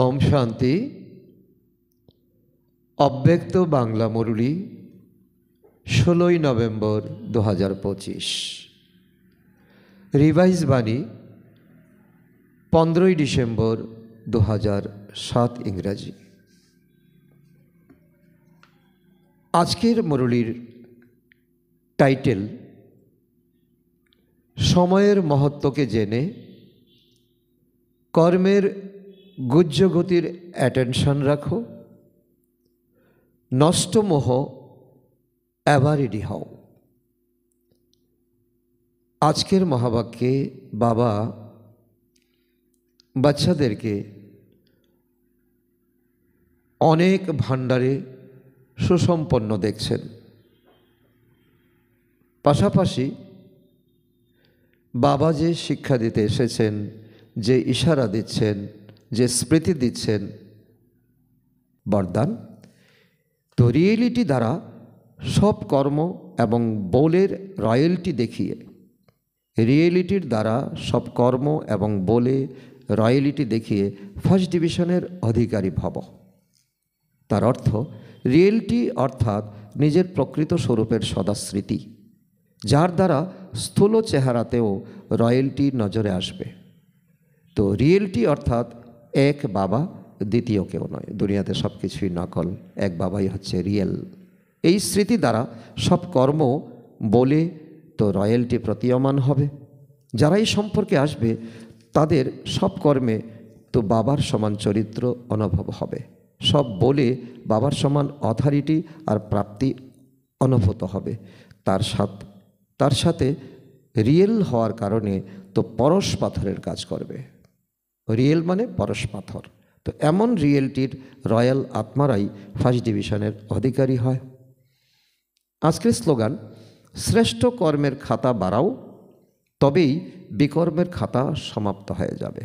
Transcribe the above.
ওম শান্তি। অব্যক্ত বাংলা মুরলী 16ই November 2025। Revise বাণী 15ই ডিসেম্বর 2007 ইংরাজি। আজকের মুরলীর টাইটেল সময়ের মহত্বকে জেনে কর্মের গুহ্য গতির অ্যাটেনশন রাখো, নষ্ট মোহ অ্যাভারেডি হও। আজকের মহাবাক্যে বাবা বাচ্চাদেরকে অনেক ভাণ্ডারে সুসম্পন্ন দেখছেন, পাশাপাশি বাবা যে শিক্ষা দিতে এসেছেন, যে ইশারা দিচ্ছেন, যে স্মৃতি দিচ্ছেন, বরদান, তো রিয়েলিটি দ্বারা সব কর্ম এবং বলের রয়্যালটি দেখিয়ে, রিয়েলিটির দ্বারা সব কর্ম এবং বলে রয়্যালিটি দেখিয়ে ফার্স্ট ডিভিশনের অধিকারী ভব। তার অর্থ রিয়েলিটি অর্থাৎ নিজের প্রকৃত স্বরূপের সদাস্মৃতি, যার দ্বারা স্থূল চেহারাতেও রয়্যালটি নজরে আসবে। তো রিয়েলিটি অর্থাৎ এক বাবা, দ্বিতীয় কেউ নয়। দুনিয়াতে সব কিছুই নকল, এক বাবাই হচ্ছে রিয়েল। এই স্মৃতি দ্বারা সব কর্ম বলে তো রয়্যালটি প্রতীয়মান হবে। যারা এই সম্পর্কে আসবে তাদের সব কর্মে তো বাবার সমান চরিত্র অনুভব হবে, সব বলে বাবার সমান অথরিটি আর প্রাপ্তি অনুভূত হবে। তার সাথে রিয়েল হওয়ার কারণে তো পরশ পাথরের কাজ করবে। রিয়েল মানে পরশ পাথর। তো এমন রিয়েলটির রয়্যাল আত্মারাই ফার্স্ট ডিভিশনের অধিকারী হয়। আজকের স্লোগান, শ্রেষ্ঠ কর্মের খাতা বাড়াও, তবেই বিকর্মের খাতা সমাপ্ত হয়ে যাবে।